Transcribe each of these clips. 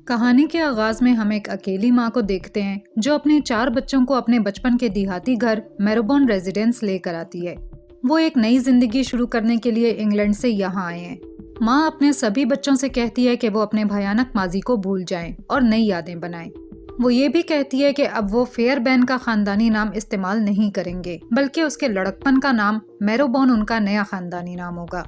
کہانی کے آغاز میں ہم ایک اکیلی ماں کو دیکھتے ہیں جو اپنے 4 بچوں کو اپنے بچپن کے دیہاتی گھر میروبورن ریزیڈنس لے کر آتی ہے۔ وہ ایک نئی زندگی شروع کرنے کے لیے انگلینڈ سے یہاں آئے ہیں۔ ماں اپنے سبھی بچوں سے کہتی ہے کہ وہ اپنے بھیانک ماضی کو بھول جائیں اور نئی یادیں بنائیں۔ وہ یہ بھی کہتی ہے کہ اب وہ فیئر بین کا خاندانی نام استعمال نہیں کریں گے، بلکہ اس کے لڑکپن کا نام میروبورن ان کا نیا خاندانی نام ہوگا۔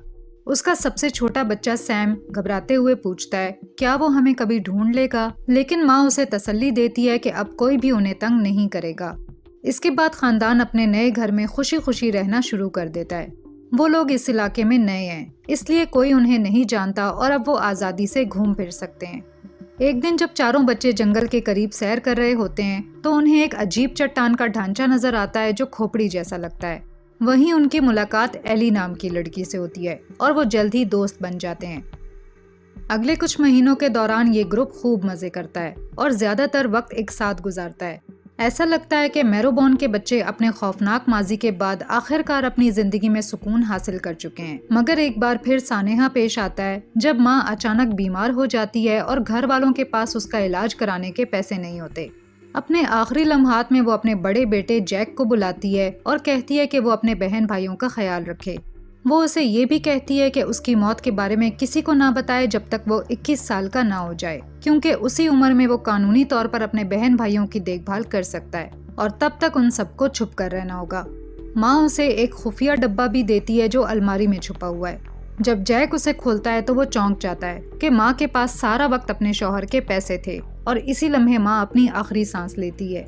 اس کا سب سے چھوٹا بچہ سیم گھبراتے ہوئے پوچھتا ہے کیا وہ ہمیں کبھی ڈھونڈ لے گا، لیکن ماں اسے تسلی دیتی ہے کہ اب کوئی بھی انہیں تنگ نہیں کرے گا۔ اس کے بعد خاندان اپنے نئے گھر میں خوشی خوشی رہنا شروع کر دیتا ہے۔ وہ لوگ اس علاقے میں نئے ہیں، اس لیے کوئی انہیں نہیں جانتا اور اب وہ آزادی سے گھوم پھر سکتے ہیں۔ ایک دن جب چاروں بچے جنگل کے قریب سیر کر رہے ہوتے ہیں تو انہیں ایک عجیب چٹان کا ڈھانچہ نظر آتا ہے جو کھوپڑی جیسا لگتا ہے۔ وہیں ان کی ملاقات ایلی نام کی لڑکی سے ہوتی ہے اور وہ جلد ہی دوست بن جاتے ہیں۔ اگلے کچھ مہینوں کے دوران یہ گروپ خوب مزے کرتا ہے اور زیادہ تر وقت ایک ساتھ گزارتا ہے۔ ایسا لگتا ہے کہ میروبورن کے بچے اپنے خوفناک ماضی کے بعد آخر کار اپنی زندگی میں سکون حاصل کر چکے ہیں۔ مگر ایک بار پھر سانحہ پیش آتا ہے جب ماں اچانک بیمار ہو جاتی ہے اور گھر والوں کے پاس اس کا علاج کرانے کے پیسے نہیں ہوتے۔ اپنے آخری لمحات میں وہ اپنے بڑے بیٹے جیک کو بلاتی ہے اور کہتی ہے کہ وہ اپنے بہن بھائیوں کا خیال رکھے۔ وہ اسے یہ بھی کہتی ہے کہ اس کی موت کے بارے میں کسی کو نہ بتائے جب تک وہ 21 سال کا نہ ہو جائے، کیونکہ اسی عمر میں وہ قانونی طور پر اپنے بہن بھائیوں کی دیکھ بھال کر سکتا ہے اور تب تک ان سب کو چھپ کر رہنا ہوگا۔ ماں اسے ایک خفیہ ڈبہ بھی دیتی ہے جو الماری میں چھپا ہوا ہے۔ جب جیک اسے کھولتا ہے تو وہ چونک جاتا ہے کہ ماں کے پاس سارا وقت اپنے شوہر کے پیسے تھے اور اسی لمحے ماں اپنی آخری سانس لیتی ہے۔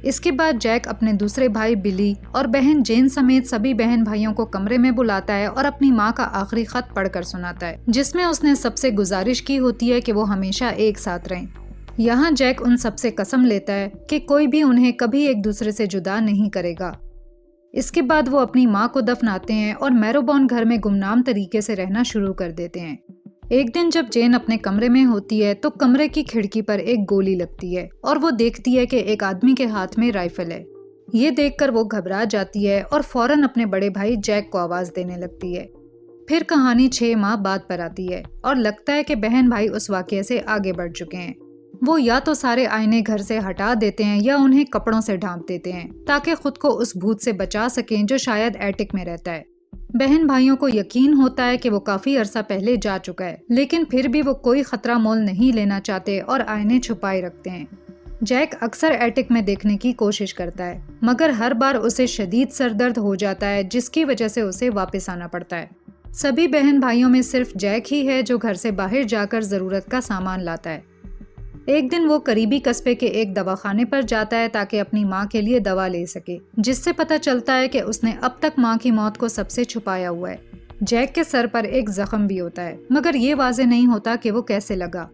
اس کے بعد جیک اپنے دوسرے بھائی بلی اور بہن جین سمیت سبھی بہن بھائیوں کو کمرے میں بلاتا ہے اور اپنی ماں کا آخری خط پڑھ کر سناتا ہے، جس میں اس نے سب سے گزارش کی ہوتی ہے کہ وہ ہمیشہ ایک ساتھ رہیں۔ یہاں جیک ان سب سے قسم لیتا ہے کہ کوئی بھی انہیں کبھی ایک دوسرے سے جدا نہیں کرے گا۔ اس کے بعد وہ اپنی ماں کو دفناتے ہیں اور میروبورن گھر میں گمنام طریقے سے رہنا شروع کر دیتے ہیں۔ ایک دن جب جین اپنے کمرے میں ہوتی ہے تو کمرے کی کھڑکی پر ایک گولی لگتی ہے اور وہ دیکھتی ہے کہ ایک آدمی کے ہاتھ میں رائفل ہے۔ یہ دیکھ کر وہ گھبرا جاتی ہے اور فوراً اپنے بڑے بھائی جیک کو آواز دینے لگتی ہے۔ پھر کہانی 6 ماہ بعد پر آتی ہے اور لگتا ہے کہ بہن بھائی اس واقعے سے آگے بڑھ چکے ہیں۔ وہ یا تو سارے آئینے گھر سے ہٹا دیتے ہیں یا انہیں کپڑوں سے ڈھانپ دیتے ہیں تاکہ خود کو اس بھوت سے بچا سکیں جو شاید ایٹک میں رہتا ہے۔ بہن بھائیوں کو یقین ہوتا ہے کہ وہ کافی عرصہ پہلے جا چکا ہے، لیکن پھر بھی وہ کوئی خطرہ مول نہیں لینا چاہتے اور آئینے چھپائے رکھتے ہیں۔ جیک اکثر ایٹک میں دیکھنے کی کوشش کرتا ہے، مگر ہر بار اسے شدید سر درد ہو جاتا ہے جس کی وجہ سے اسے واپس آنا پڑتا ہے۔ سبھی بہن بھائیوں میں صرف جیک ہی ہے جو گھر سے باہر جا کر ضرورت کا سامان لاتا ہے۔ ایک دن وہ قریبی قصبے کے ایک دواخانے پر جاتا ہے تاکہ اپنی ماں کے لیے دوا لے سکے، جس سے پتہ چلتا ہے کہ اس نے اب تک ماں کی موت کو سب سے چھپایا ہوا ہے۔ جیک کے سر پر ایک زخم بھی ہوتا ہے، مگر یہ واضح نہیں ہوتا کہ وہ کیسے لگا۔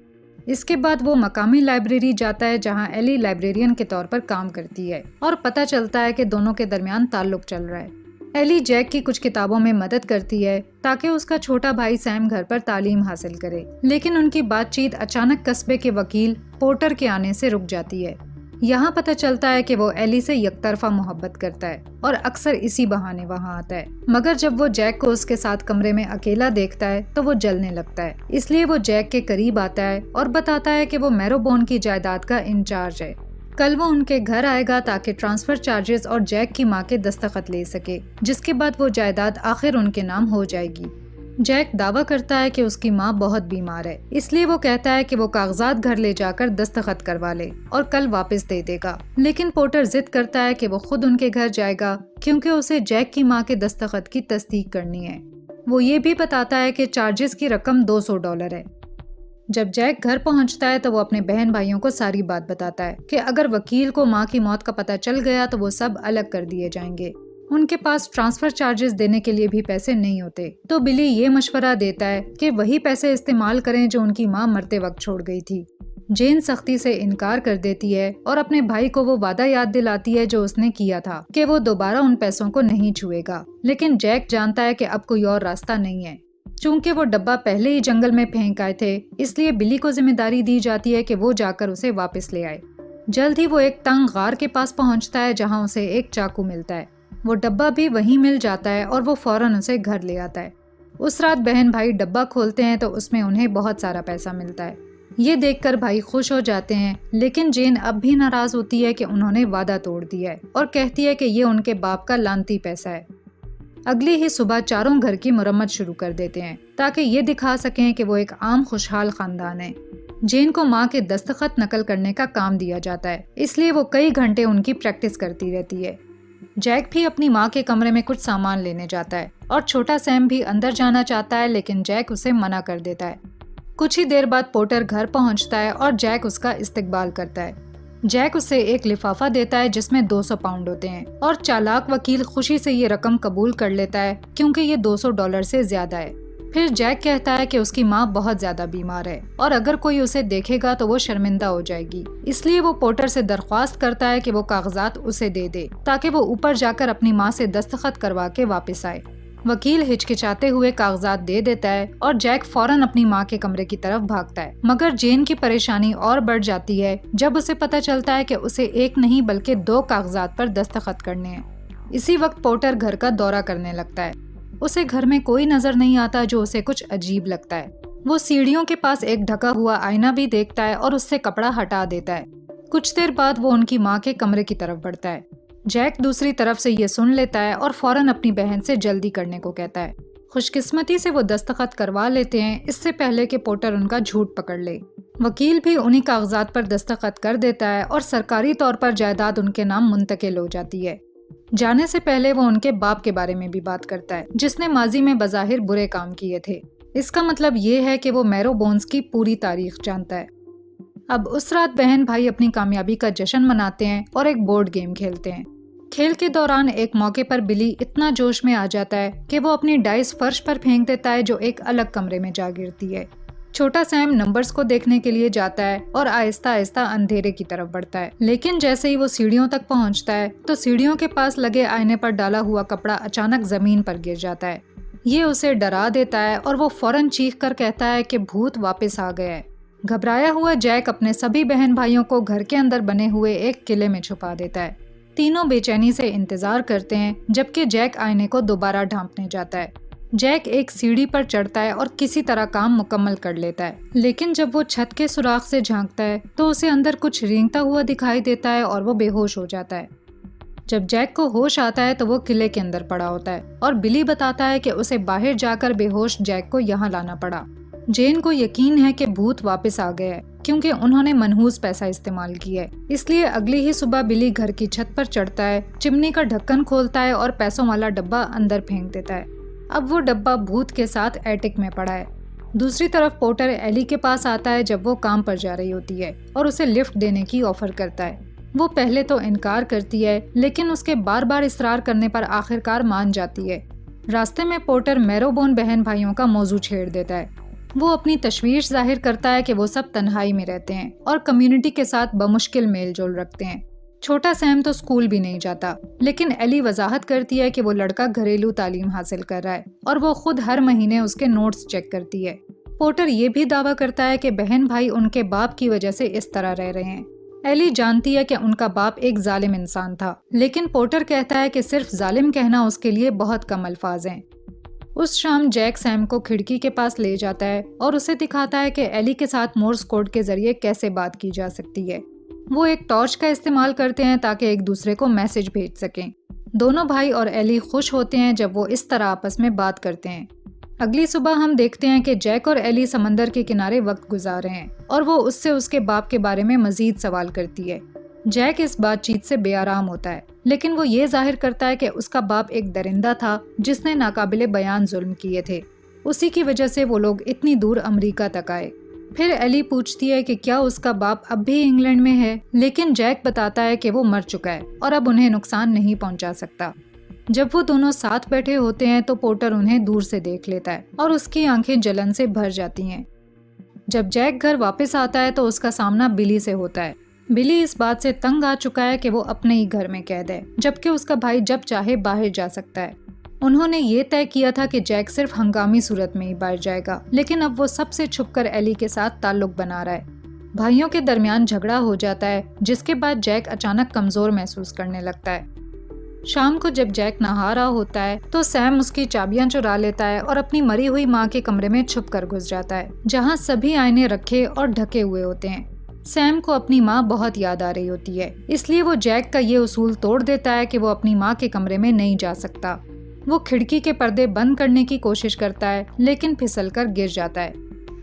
اس کے بعد وہ مقامی لائبریری جاتا ہے جہاں ایلی لائبریرین کے طور پر کام کرتی ہے اور پتہ چلتا ہے کہ دونوں کے درمیان تعلق چل رہا ہے۔ ایلی جیک کی کچھ کتابوں میں مدد کرتی ہے تاکہ اس کا چھوٹا بھائی سیم گھر پر تعلیم حاصل کرے، لیکن ان کی بات چیت اچانک قصبے کے وکیل پورٹر کے آنے سے رک جاتی ہے۔ یہاں پتہ چلتا ہے کہ وہ ایلی سے یک طرفہ محبت کرتا ہے اور اکثر اسی بہانے وہاں آتا ہے، مگر جب وہ جیک کو اس کے ساتھ کمرے میں اکیلا دیکھتا ہے تو وہ جلنے لگتا ہے۔ اس لیے وہ جیک کے قریب آتا ہے اور بتاتا ہے کہ وہ میروبورن کی جائیداد کا انچارج ہے۔ کل وہ ان کے گھر آئے گا تاکہ ٹرانسفر چارجز اور جیک کی ماں کے دستخط لے سکے، جس کے بعد وہ جائیداد آخر ان کے نام ہو جائے گی۔ جیک دعویٰ کرتا ہے کہ اس کی ماں بہت بیمار ہے، اس لیے وہ کہتا ہے کہ وہ کاغذات گھر لے جا کر دستخط کروا لے اور کل واپس دے دے گا، لیکن پورٹر ضد کرتا ہے کہ وہ خود ان کے گھر جائے گا کیونکہ اسے جیک کی ماں کے دستخط کی تصدیق کرنی ہے۔ وہ یہ بھی بتاتا ہے کہ چارجز کی رقم $200 ہے۔ جب جیک گھر پہنچتا ہے تو وہ اپنے بہن بھائیوں کو ساری بات بتاتا ہے کہ اگر وکیل کو ماں کی موت کا پتہ چل گیا تو وہ سب الگ کر دیے جائیں گے۔ ان کے پاس ٹرانسفر چارجز دینے کے لیے بھی پیسے نہیں ہوتے، تو بلی یہ مشورہ دیتا ہے کہ وہی پیسے استعمال کریں جو ان کی ماں مرتے وقت چھوڑ گئی تھی۔ جین سختی سے انکار کر دیتی ہے اور اپنے بھائی کو وہ وعدہ یاد دلاتی ہے جو اس نے کیا تھا کہ وہ دوبارہ ان پیسوں کو نہیں چھوئے گا، لیکن جیک جانتا ہے کہ اب کوئی اور راستہ نہیں ہے۔ چونکہ وہ ڈبہ پہلے ہی جنگل میں پھینک آئے تھے، اس لیے بلی کو ذمہ داری دی جاتی ہے کہ وہ جا کر اسے واپس لے آئے۔ جلد ہی وہ ایک تنگ غار کے پاس پہنچتا ہے جہاں اسے ایک چاقو ملتا ہے۔ وہ ڈبہ بھی وہیں مل جاتا ہے اور وہ فوراً اسے گھر لے آتا ہے۔ اس رات بہن بھائی ڈبہ کھولتے ہیں تو اس میں انہیں بہت سارا پیسہ ملتا ہے۔ یہ دیکھ کر بھائی خوش ہو جاتے ہیں، لیکن جین اب بھی ناراض ہوتی ہے کہ انہوں نے وعدہ توڑ دیا ہے اور کہتی ہے کہ یہ ان کے باپ کا لعنتی پیسہ ہے۔ اگلی ہی صبح چاروں گھر کی مرمت شروع کر دیتے ہیں تاکہ یہ دکھا سکیں کہ وہ ایک عام خوشحال خاندان ہے۔ جین کو ماں کے دستخط نقل کرنے کا کام دیا جاتا ہے، اس لیے وہ کئی گھنٹے ان کی پریکٹس کرتی رہتی ہے۔ جیک بھی اپنی ماں کے کمرے میں کچھ سامان لینے جاتا ہے اور چھوٹا سیم بھی اندر جانا چاہتا ہے، لیکن جیک اسے منع کر دیتا ہے۔ کچھ ہی دیر بعد پورٹر گھر پہنچتا ہے اور جیک اس کا استقبال کرتا ہے۔ جیک اسے ایک لفافہ دیتا ہے جس میں 200 پاؤنڈ ہوتے ہیں اور چالاک وکیل خوشی سے یہ رقم قبول کر لیتا ہے کیونکہ یہ $200 سے زیادہ ہے۔ پھر جیک کہتا ہے کہ اس کی ماں بہت زیادہ بیمار ہے اور اگر کوئی اسے دیکھے گا تو وہ شرمندہ ہو جائے گی، اس لیے وہ پورٹر سے درخواست کرتا ہے کہ وہ کاغذات اسے دے دے تاکہ وہ اوپر جا کر اپنی ماں سے دستخط کروا کے واپس آئے۔ وکیل ہچکچاتے ہوئے کاغذات دے دیتا ہے اور جیک فوراً اپنی ماں کے کمرے کی طرف بھاگتا ہے، مگر جین کی پریشانی اور بڑھ جاتی ہے جب اسے پتہ چلتا ہے کہ اسے ایک نہیں بلکہ 2 کاغذات پر دستخط کرنے ہیں۔ اسی وقت پورٹر گھر کا دورہ کرنے لگتا ہے۔ اسے گھر میں کوئی نظر نہیں آتا جو اسے کچھ عجیب لگتا ہے۔ وہ سیڑھیوں کے پاس ایک ڈھکا ہوا آئینہ بھی دیکھتا ہے اور اس سے کپڑا ہٹا دیتا ہے۔ کچھ دیر بعد وہ ان کی ماں کے کمرے کی طرف بڑھتا ہے۔ جیک دوسری طرف سے یہ سن لیتا ہے اور فوراً اپنی بہن سے جلدی کرنے کو کہتا ہے۔ خوش قسمتی سے وہ دستخط کروا لیتے ہیں اس سے پہلے کہ پورٹر ان کا جھوٹ پکڑ لے۔ وکیل بھی انہی کاغذات پر دستخط کر دیتا ہے اور سرکاری طور پر جائیداد ان کے نام منتقل ہو جاتی ہے۔ جانے سے پہلے وہ ان کے باپ کے بارے میں بھی بات کرتا ہے جس نے ماضی میں بظاہر برے کام کیے تھے۔ اس کا مطلب یہ ہے کہ وہ میرو بونز کی پوری تاریخ جانتا ہے۔ اب اس رات بہن بھائی اپنی کامیابی کا جشن مناتے ہیں اور ایک بورڈ گیم کھیلتے ہیں۔ کھیل کے دوران ایک موقع پر بلی اتنا جوش میں آ جاتا ہے کہ وہ اپنی ڈائس فرش پر پھینک دیتا ہے جو ایک الگ کمرے میں جا گرتی ہے۔ چھوٹا سیم نمبرز کو دیکھنے کے لیے جاتا ہے اور آہستہ آہستہ اندھیرے کی طرف بڑھتا ہے، لیکن جیسے ہی وہ سیڑھیوں تک پہنچتا ہے تو سیڑھیوں کے پاس لگے آئینے پر ڈالا ہوا کپڑا اچانک زمین پر گر جاتا ہے۔ یہ اسے ڈرا دیتا ہے اور وہ فوراً چیخ کر کہتا ہے کہ بھوت واپس آ گیا ہے۔ گھبرایا ہوا جیک اپنے سبھی بہن بھائیوں کو گھر کے اندر بنے ہوئے ایک قلعے میں چھپا دیتا ہے۔ تینوں بے چینی سے انتظار کرتے ہیں جبکہ جیک آئینے کو دوبارہ ڈھانپنے جاتا ہے۔ جیک ایک سیڑھی پر چڑھتا ہے اور کسی طرح کام مکمل کر لیتا ہے، لیکن جب وہ چھت کے سوراخ سے جھانکتا ہے تو اسے اندر کچھ رینگتا ہوا دکھائی دیتا ہے اور وہ بے ہوش ہو جاتا ہے۔ جب جیک کو ہوش آتا ہے تو وہ قلعے کے اندر پڑا ہوتا ہے اور بلی بتاتا ہے کہ اسے باہر جا کر بے ہوش جیک کو یہاں لانا پڑا۔ جین کو یقین ہے کہ بھوت واپس آ گیا ہے کیونکہ انہوں نے منحوس پیسہ استعمال کیا ہے، اس لیے اگلی ہی صبح بلی گھر کی چھت پر چڑھتا ہے، چمنی کا ڈھکن کھولتا ہے اور پیسوں والا ڈبہ اندر پھینک دیتا ہے۔ اب وہ ڈبہ بھوت کے ساتھ ایٹک میں پڑا ہے۔ دوسری طرف پورٹر ایلی کے پاس آتا ہے جب وہ کام پر جا رہی ہوتی ہے اور اسے لفٹ دینے کی آفر کرتا ہے۔ وہ پہلے تو انکار کرتی ہے لیکن اس کے بار بار اصرار کرنے پر آخرکار مان جاتی ہے۔ راستے میں پورٹر میرو بون بہن بھائیوں کا موضوع چھیڑ دیتا ہے۔ وہ اپنی تشویش ظاہر کرتا ہے کہ وہ سب تنہائی میں رہتے ہیں اور کمیونٹی کے ساتھ بمشکل میل جول رکھتے ہیں۔ چھوٹا سیم تو اسکول بھی نہیں جاتا، لیکن ایلی وضاحت کرتی ہے کہ وہ لڑکا گھریلو تعلیم حاصل کر رہا ہے اور وہ خود ہر مہینے اس کے نوٹس چیک کرتی ہے۔ پورٹر یہ بھی دعویٰ کرتا ہے کہ بہن بھائی ان کے باپ کی وجہ سے اس طرح رہ رہے ہیں۔ ایلی جانتی ہے کہ ان کا باپ ایک ظالم انسان تھا، لیکن پورٹر کہتا ہے کہ صرف ظالم کہنا اس کے لیے بہت کم الفاظ ہیں۔ اس شام جیک سیم کو کھڑکی کے پاس لے جاتا ہے اور اسے دکھاتا ہے کہ ایلی کے ساتھ مورس کوڈ کے ذریعے کیسے بات کی جا سکتی ہے۔ وہ ایک ٹارچ کا استعمال کرتے ہیں تاکہ ایک دوسرے کو میسج بھیج سکیں۔ دونوں بھائی اور ایلی خوش ہوتے ہیں جب وہ اس طرح آپس میں بات کرتے ہیں۔ اگلی صبح ہم دیکھتے ہیں کہ جیک اور ایلی سمندر کے کنارے وقت گزار رہے ہیں اور وہ اس سے اس کے باپ کے بارے میں مزید سوال کرتی ہے۔ جیک اس بات چیت سے بے آرام ہوتا ہے، لیکن وہ یہ ظاہر کرتا ہے کہ اس کا باپ ایک درندہ تھا جس نے ناقابل بیان ظلم کیے تھے، اسی کی وجہ سے وہ لوگ اتنی دور امریکہ تک آئے۔ پھر ایلی پوچھتی ہے کہ کیا اس کا باپ اب بھی انگلینڈ میں ہے، لیکن جیک بتاتا ہے کہ وہ مر چکا ہے اور اب انہیں نقصان نہیں پہنچا سکتا۔ جب وہ دونوں ساتھ بیٹھے ہوتے ہیں تو پورٹر انہیں دور سے دیکھ لیتا ہے اور اس کی آنکھیں جلن سے بھر جاتی ہیں۔ جب جیک گھر واپس آتا ہے تو اس کا سامنا بلی سے ہوتا ہے۔ بلی اس بات سے تنگ آ چکا ہے کہ وہ اپنے ہی گھر میں قید ہے، جبکہ اس کا بھائی جب چاہے باہر جا سکتا ہے۔ انہوں نے یہ طے کیا تھا کہ جیک صرف ہنگامی صورت میں ہی باہر جائے گا، لیکن اب وہ سب سے چھپ کر ایلی کے ساتھ تعلق بنا رہا ہے۔ بھائیوں کے درمیان جھگڑا ہو جاتا ہے، جس کے بعد جیک اچانک کمزور محسوس کرنے لگتا ہے۔ شام کو جب جیک نہا رہا ہوتا ہے تو سیم اس کی چابیاں چرا لیتا ہے اور اپنی مری ہوئی ماں کے کمرے میں چھپ کر گھس جاتا ہے، جہاں سبھی آئینے رکھے اور ڈھکے ہوئے ہوتے ہیں۔ سیم کو اپنی ماں بہت یاد آ رہی ہوتی ہے، اس لیے وہ جیک کا یہ اصول توڑ دیتا ہے کہ وہ اپنی ماں کے کمرے میں نہیں جا سکتا۔ وہ کھڑکی کے پردے بند کرنے کی کوشش کرتا ہے لیکن پھسل کر گر جاتا ہے۔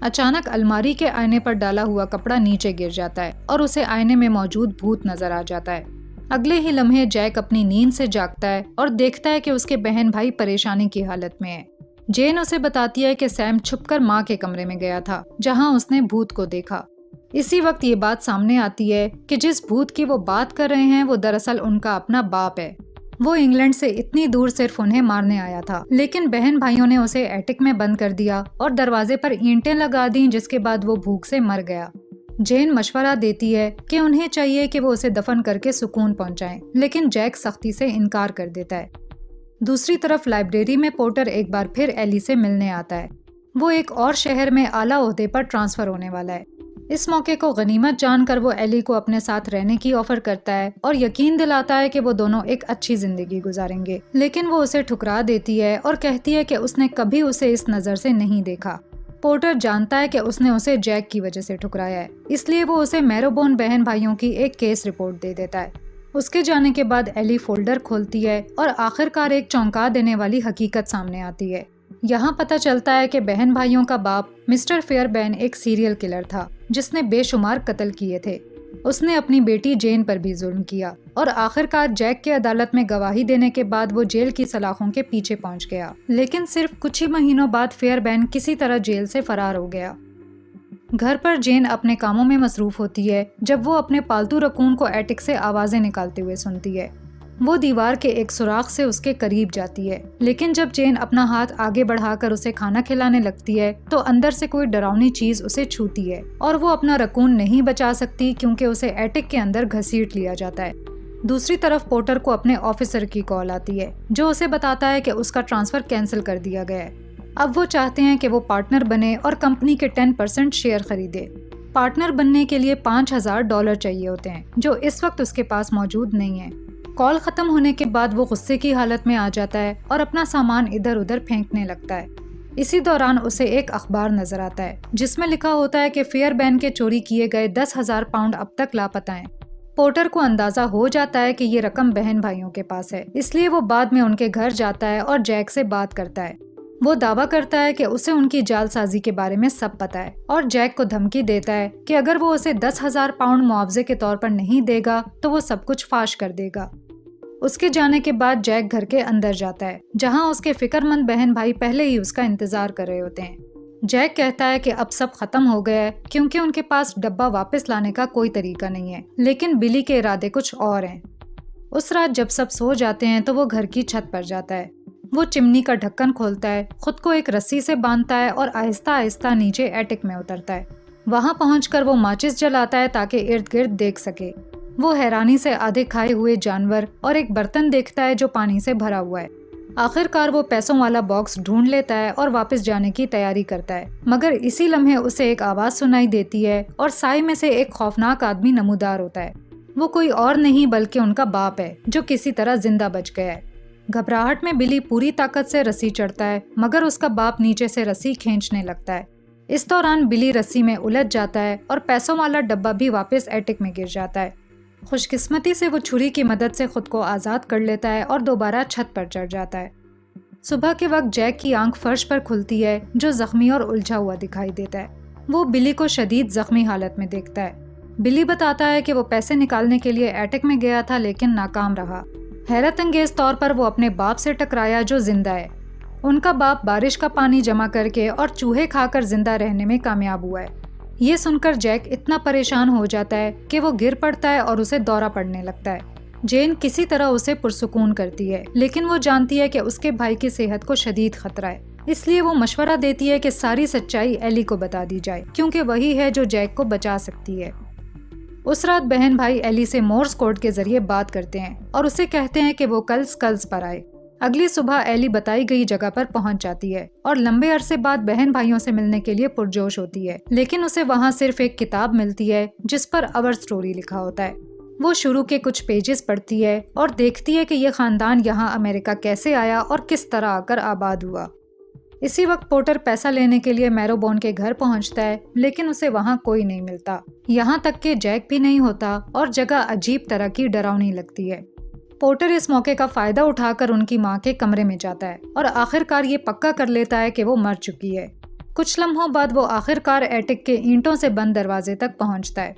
اچانک الماری کے آئینے پر ڈالا ہوا کپڑا نیچے گر جاتا ہے اور اسے آئینے میں موجود بھوت نظر آ جاتا ہے۔ اگلے ہی لمحے جیک اپنی نیند سے جاگتا ہے اور دیکھتا ہے کہ اس کے بہن بھائی پریشانی کی حالت میں ہیں۔ جین اسے بتاتی ہے کہ سیم چھپ کر ماں کے کمرے میں گیا تھا جہاں اس نے بھوت کو دیکھا۔ اسی وقت یہ بات سامنے آتی ہے کہ جس بھوت کی وہ بات کر رہے ہیں وہ دراصل ان کا اپنا باپ ہے۔ وہ انگلینڈ سے اتنی دور صرف انہیں مارنے آیا تھا، لیکن بہن بھائیوں نے اسے ایٹک میں بند کر دیا اور دروازے پر اینٹیں لگا دیں، جس کے بعد وہ بھوک سے مر گیا۔ جین مشورہ دیتی ہے کہ انہیں چاہیے کہ وہ اسے دفن کر کے سکون پہنچائیں، لیکن جیک سختی سے انکار کر دیتا ہے۔ دوسری طرف لائبریری میں پورٹر ایک بار پھر ایلی سے ملنے آتا ہے۔ وہ ایک اور شہر میں اعلیٰ عہدے پر ٹرانسفر ہونے والا ہے۔ اس موقع کو غنیمت جان کر وہ ایلی کو اپنے ساتھ رہنے کی آفر کرتا ہے اور یقین دلاتا ہے کہ وہ دونوں ایک اچھی زندگی گزاریں گے، لیکن وہ اسے ٹھکرا دیتی ہے اور کہتی ہے کہ اس نے کبھی اسے اس نظر سے نہیں دیکھا۔ پورٹر جانتا ہے کہ اس نے اسے جیک کی وجہ سے ٹھکرایا ہے، اس لیے وہ اسے میروبون بہن بھائیوں کی ایک کیس رپورٹ دے دیتا ہے۔ اس کے جانے کے بعد ایلی فولڈر کھولتی ہے اور آخرکار ایک چونکا دینے والی حقیقت سامنے آتی ہے۔ یہاں پتہ چلتا ہے کہ بہن بھائیوں کا باپ مسٹر فیئر بین ایک سیریل کلر تھا جس نے بے شمار قتل کیے تھے۔ اس نے اپنی بیٹی جین پر بھی ظلم کیا اور آخرکار جیک کے عدالت میں گواہی دینے کے بعد وہ جیل کی سلاخوں کے پیچھے پہنچ گیا، لیکن صرف کچھ ہی مہینوں بعد فیئر بین کسی طرح جیل سے فرار ہو گیا۔ گھر پر جین اپنے کاموں میں مصروف ہوتی ہے جب وہ اپنے پالتو رکون کو ایٹک سے آوازیں نکالتے ہوئے سنتی ہے۔ وہ دیوار کے ایک سوراخ سے اس کے قریب جاتی ہے، لیکن جب جین اپنا ہاتھ آگے بڑھا کر اسے کھانا کھلانے لگتی ہے تو اندر سے کوئی ڈراؤنی چیز اسے چھوتی ہے اور وہ اپنا رکون نہیں بچا سکتی کیونکہ اسے ایٹک کے اندر گھسیٹ لیا جاتا ہے۔ دوسری طرف پورٹر کو اپنے آفیسر کی کال آتی ہے جو اسے بتاتا ہے کہ اس کا ٹرانسفر کینسل کر دیا گیا ہے۔ اب وہ چاہتے ہیں کہ وہ پارٹنر بنے اور کمپنی کے 10% شیئر خریدے۔ پارٹنر بننے کے لیے $5000 چاہیے ہوتے ہیں جو اس وقت اس کے پاس موجود نہیں ہے۔ کال ختم ہونے کے بعد وہ غصے کی حالت میں آ جاتا ہے اور اپنا سامان ادھر ادھر پھینکنے لگتا ہے۔ اسی دوران اسے ایک اخبار نظر آتا ہے جس میں لکھا ہوتا ہے کہ فیئر بین کے چوری کیے گئے 10,000 پاؤنڈ اب تک لاپتہ ہیں۔ پورٹر کو اندازہ ہو جاتا ہے کہ یہ رقم بہن بھائیوں کے پاس ہے، اس لیے وہ بعد میں ان کے گھر جاتا ہے اور جیک سے بات کرتا ہے۔ وہ دعویٰ کرتا ہے کہ اسے ان کی جعل سازی کے بارے میں سب پتہ ہے اور جیک کو دھمکی دیتا ہے کہ اگر وہ اسے 10,000 پاؤنڈ معاوضے کے طور پر نہیں دے گا تو وہ سب کچھ فاش کر دے گا۔ اس کے جانے کے بعد جیک گھر کے اندر جاتا ہے جہاں اس کے فکر مند بہن بھائی پہلے ہی اس کا انتظار کر رہے ہوتے ہیں۔ جیک کہتا ہے کہ اب سب ختم ہو گیا ہے کیونکہ ان کے پاس ڈبہ واپس لانے کا کوئی طریقہ نہیں ہے، لیکن بلی کے ارادے کچھ اور ہیں۔ اس رات جب سب سو جاتے ہیں تو وہ گھر کی چھت پر جاتا ہے۔ وہ چمنی کا ڈھکن کھولتا ہے، خود کو ایک رسی سے باندھتا ہے اور آہستہ آہستہ نیچے ایٹک میں اترتا ہے۔ وہاں پہنچ کر وہ ماچس جلاتا ہے تاکہ ارد گرد دیکھ سکے۔ وہ حیرانی سے آدھے کھائے ہوئے جانور اور ایک برتن دیکھتا ہے جو پانی سے بھرا ہوا ہے۔ آخرکار وہ پیسوں والا باکس ڈھونڈ لیتا ہے اور واپس جانے کی تیاری کرتا ہے، مگر اسی لمحے اسے ایک آواز سنائی دیتی ہے اور سائے میں سے ایک خوفناک آدمی نمودار ہوتا ہے۔ وہ کوئی اور نہیں بلکہ ان کا باپ ہے جو کسی طرح زندہ بچ گیا ہے۔ گھبراہٹ میں بلی پوری طاقت سے رسی چڑھتا ہے مگر اس کا باپ نیچے سے رسی کھینچنے لگتا ہے۔ اس دوران بلی رسی میں الجھ جاتا ہے اور پیسوں والا ڈبہ بھی واپس ایٹک میں گر جاتا ہے۔ خوش قسمتی سے وہ چھری کی مدد سے خود کو آزاد کر لیتا ہے اور دوبارہ چھت پر چڑھ جاتا ہے۔ صبح کے وقت جیک کی آنکھ فرش پر کھلتی ہے جو زخمی اور الجھا ہوا دکھائی دیتا ہے۔ وہ بلی کو شدید زخمی حالت میں دیکھتا ہے۔ بلی بتاتا ہے کہ وہ پیسے نکالنے کے لیے ایٹک میں گیا تھا لیکن ناکام رہا۔ حیرت انگیز طور پر وہ اپنے باپ سے ٹکرایا جو زندہ ہے۔ ان کا باپ بارش کا پانی جمع کر کے اور چوہے کھا کر زندہ رہنے میں کامیاب ہوا ہے۔ یہ سن کر جیک اتنا پریشان ہو جاتا ہے کہ وہ گر پڑتا ہے اور اسے دورہ پڑنے لگتا ہے۔ جین کسی طرح اسے پرسکون کرتی ہے لیکن وہ جانتی ہے کہ اس کے بھائی کی صحت کو شدید خطرہ ہے، اس لیے وہ مشورہ دیتی ہے کہ ساری سچائی ایلی کو بتا دی جائے کیونکہ وہی ہے جو جیک کو بچا سکتی ہے۔ اس رات بہن بھائی ایلی سے مورس کوڈ کے ذریعے بات کرتے ہیں اور اسے کہتے ہیں کہ وہ کل سکلز پر آئے۔ اگلی صبح ایلی بتائی گئی جگہ پر پہنچ جاتی ہے اور لمبے عرصے بعد بہن بھائیوں سے ملنے کے لیے پرجوش ہوتی ہے، لیکن اسے وہاں صرف ایک کتاب ملتی ہے جس پر اور سٹوری لکھا ہوتا ہے۔ وہ شروع کے کچھ پیجز پڑھتی ہے اور دیکھتی ہے کہ یہ خاندان یہاں امریکہ کیسے آیا اور کس طرح آ کر آباد ہوا۔ اسی وقت پورٹر پیسہ لینے کے لیے میروبون کے گھر پہنچتا ہے، لیکن اسے وہاں کوئی نہیں ملتا، یہاں تک کہ جیک بھی نہیں ہوتا اور جگہ عجیب طرح کی ڈراؤنی لگتی ہے۔ پورٹر اس موقع کا فائدہ اٹھا کر ان کی ماں کے کمرے میں جاتا ہے اور آخرکار یہ پکا کر لیتا ہے کہ وہ مر چکی ہے۔ کچھ لمحوں بعد وہ آخرکار ایٹک کے اینٹوں سے بند دروازے تک پہنچتا ہے۔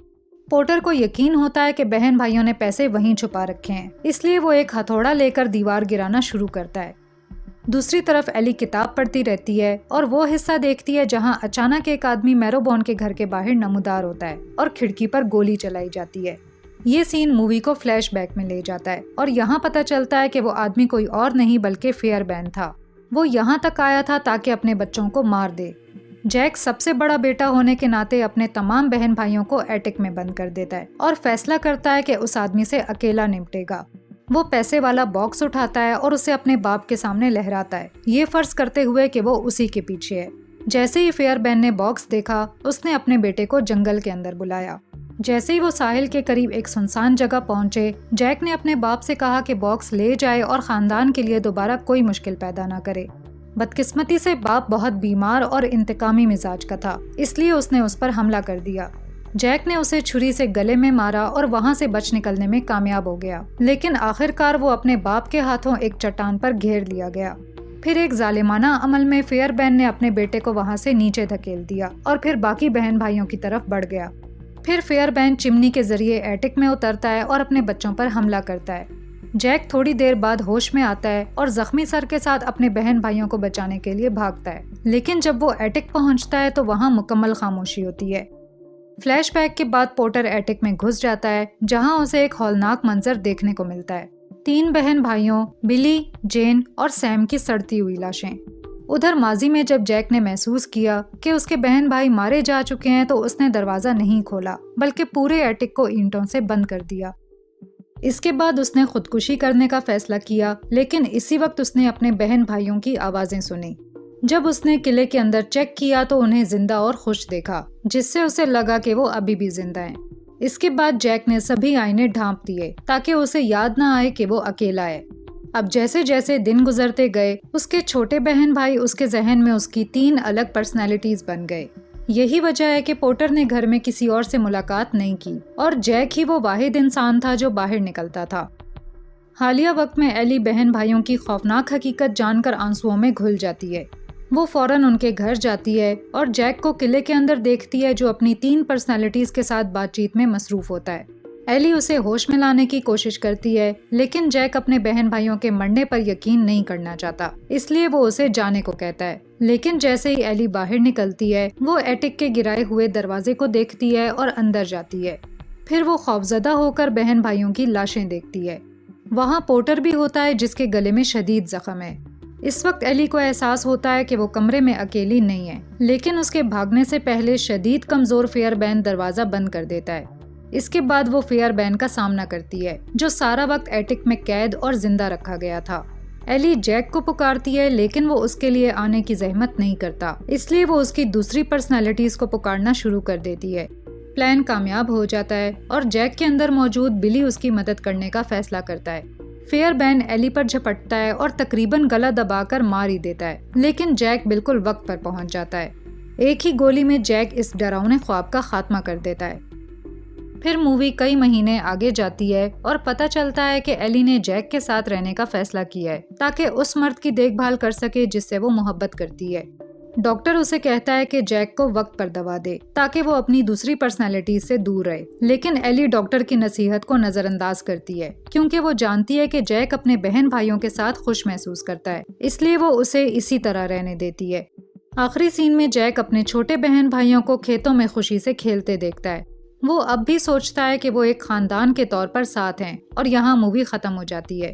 پورٹر کو یقین ہوتا ہے کہ بہن بھائیوں نے پیسے وہیں چھپا رکھے ہیں، اس لیے وہ ایک ہتھوڑا لے کر دیوار گرانا شروع کرتا ہے۔ دوسری طرف ایلی کتاب پڑھتی رہتی ہے اور وہ حصہ دیکھتی ہے جہاں اچانک ایک آدمی میروبون کے گھر کے باہر نمودار ہوتا ہے اور کھڑکی پر گولی چلائی جاتی ہے۔ یہ سین مووی کو فلیش بیک میں لے جاتا ہے اور یہاں پتہ چلتا ہے کہ وہ آدمی کوئی اور نہیں بلکہ فیئر بین تھا۔ وہ یہاں تک آیا تھا تاکہ اپنے بچوں کو مار دے۔ جیک سب سے بڑا بیٹا ہونے کے ناطے اپنے تمام بہن بھائیوں کو ایٹک میں بند کر دیتا ہے اور فیصلہ کرتا ہے کہ اس آدمی سے اکیلا نمٹے گا۔ وہ پیسے والا باکس اٹھاتا ہے اور اسے اپنے باپ کے سامنے لہراتا ہے، یہ فرض کرتے ہوئے کہ وہ اسی کے پیچھے ہے۔ جیسے ہی فیئر بین نے باکس دیکھا، اس نے اپنے بیٹے کو جنگل کے اندر بلایا۔ جیسے ہی وہ ساحل کے قریب ایک سنسان جگہ پہنچے، جیک نے اپنے باپ سے کہا کہ باکس لے جائے اور خاندان کے لیے دوبارہ کوئی مشکل پیدا نہ کرے۔ بدقسمتی سے باپ بہت بیمار اور انتقامی مزاج کا تھا، اس لیے اس نے اس پر حملہ کر دیا۔ جیک نے اسے چھری سے گلے میں مارا اور وہاں سے بچ نکلنے میں کامیاب ہو گیا، لیکن آخرکار وہ اپنے باپ کے ہاتھوں ایک چٹان پر گھیر لیا گیا۔ پھر ایک ظالمانہ عمل میں فیئر بین نے اپنے بیٹے کو وہاں سے نیچے دھکیل دیا اور پھر باقی بہن بھائیوں کی طرف بڑھ گیا۔ پھر فیئر بین چمنی کے ذریعے ایٹک میں اترتا ہے اور اپنے بچوں پر حملہ کرتا ہے۔ جیک تھوڑی دیر بعد ہوش میں آتا ہے اور زخمی سر کے ساتھ اپنے بہن بھائیوں کو بچانے کے لیے بھاگتا ہے، لیکن جب وہ ایٹک پہنچتا ہے تو وہاں مکمل خاموشی ہوتی ہے۔ فلیش بیک کے بعد پورٹر ایٹک میں گھس جاتا ہے، جہاں اسے ایک ہولناک منظر دیکھنے کو ملتا ہے۔ 3 بہن بھائیوں بلی، جین اور سیم کی سڑتی ہوئی لاشیں۔ ادھر ماضی میں جب جیک نے محسوس کیا کہ اس کے بہن بھائی مارے جا چکے ہیں تو اس نے دروازہ نہیں کھولا بلکہ پورے ایٹک کو اینٹوں سے بند کر دیا۔ اس کے بعد اس نے خودکشی کرنے کا فیصلہ کیا، لیکن اسی وقت اس نے اپنے بہن بھائیوں کی آوازیں سنی۔ جب اس نے قلعے کے اندر چیک کیا تو انہیں زندہ اور خوش دیکھا، جس سے اسے لگا کہ وہ ابھی بھی زندہ ہیں۔ اس کے بعد جیک نے سبھی آئینے ڈھانپ دیے تاکہ اسے یاد نہ آئے کہ وہ اکیلا ہے۔ اب جیسے جیسے دن گزرتے گئے، اس کے چھوٹے بہن بھائی اس کے ذہن میں اس کی 3 الگ پرسنالٹیز بن گئے۔ یہی وجہ ہے کہ پورٹر نے گھر میں کسی اور سے ملاقات نہیں کی اور جیک ہی وہ واحد انسان تھا جو باہر نکلتا تھا۔ حالیہ وقت میں ایلی بہن بھائیوں کی خوفناک حقیقت جان کر آنسوؤں میں گھل جاتی ہے۔ وہ فوراً ان کے گھر جاتی ہے اور جیک کو قلعے کے اندر دیکھتی ہے جو اپنی 3 پرسنالٹیز کے ساتھ بات چیت میں مصروف ہوتا ہے۔ ایلی اسے ہوش میں لانے کی کوشش کرتی ہے، لیکن جیک اپنے بہن بھائیوں کے مرنے پر یقین نہیں کرنا چاہتا، اس لیے وہ اسے جانے کو کہتا ہے۔ لیکن جیسے ہی ایلی باہر نکلتی ہے، وہ ایٹک کے گرائے ہوئے دروازے کو دیکھتی ہے اور اندر جاتی ہے۔ پھر وہ خوفزدہ ہو کر بہن بھائیوں کی لاشیں دیکھتی ہے۔ وہاں پورٹر بھی ہوتا ہے جس کے گلے میں شدید زخم ہے۔ اس وقت ایلی کو احساس ہوتا ہے کہ وہ کمرے میں اکیلی نہیں ہے، لیکن اس کے بھاگنے سے پہلے شدید کمزور فیئر بین دروازہ بند کر دیتا ہے۔ اس کے بعد وہ فیئر بین کا سامنا کرتی ہے، جو سارا وقت ایٹک میں قید اور زندہ رکھا گیا تھا۔ ایلی جیک کو پکارتی ہے، لیکن وہ اس کے لیے آنے کی زحمت نہیں کرتا، اس لیے وہ اس کی دوسری پرسنالٹیز کو پکارنا شروع کر دیتی ہے۔ پلان کامیاب ہو جاتا ہے اور جیک کے اندر موجود بلی اس کی مدد کرنے کا فیصلہ کرتا ہے۔ فیئر بین ایلی پر جھپٹتا ہے اور تقریباً گلا دبا کر مار ہی دیتا ہے، لیکن جیک بالکل وقت پر پہنچ جاتا ہے۔ ایک ہی گولی میں جیک اس ڈراؤنے خواب کا خاتمہ کر دیتا ہے۔ پھر مووی کئی مہینے آگے جاتی ہے اور پتہ چلتا ہے کہ ایلی نے جیک کے ساتھ رہنے کا فیصلہ کیا ہے تاکہ اس مرد کی دیکھ بھال کر سکے جس سے وہ محبت کرتی ہے۔ ڈاکٹر اسے کہتا ہے کہ جیک کو وقت پر دوا دے تاکہ وہ اپنی دوسری پرسنالٹیز سے دور رہے، لیکن ایلی ڈاکٹر کی نصیحت کو نظر انداز کرتی ہے کیونکہ وہ جانتی ہے کہ جیک اپنے بہن بھائیوں کے ساتھ خوش محسوس کرتا ہے، اس لیے وہ اسے اسی طرح رہنے دیتی ہے۔ آخری سین میں جیک اپنے چھوٹے بہن بھائیوں کو کھیتوں میں خوشی سے کھیلتے دیکھتا ہے۔ وہ اب بھی سوچتا ہے کہ وہ ایک خاندان کے طور پر ساتھ ہیں اور یہاں مووی ختم ہو جاتی ہے۔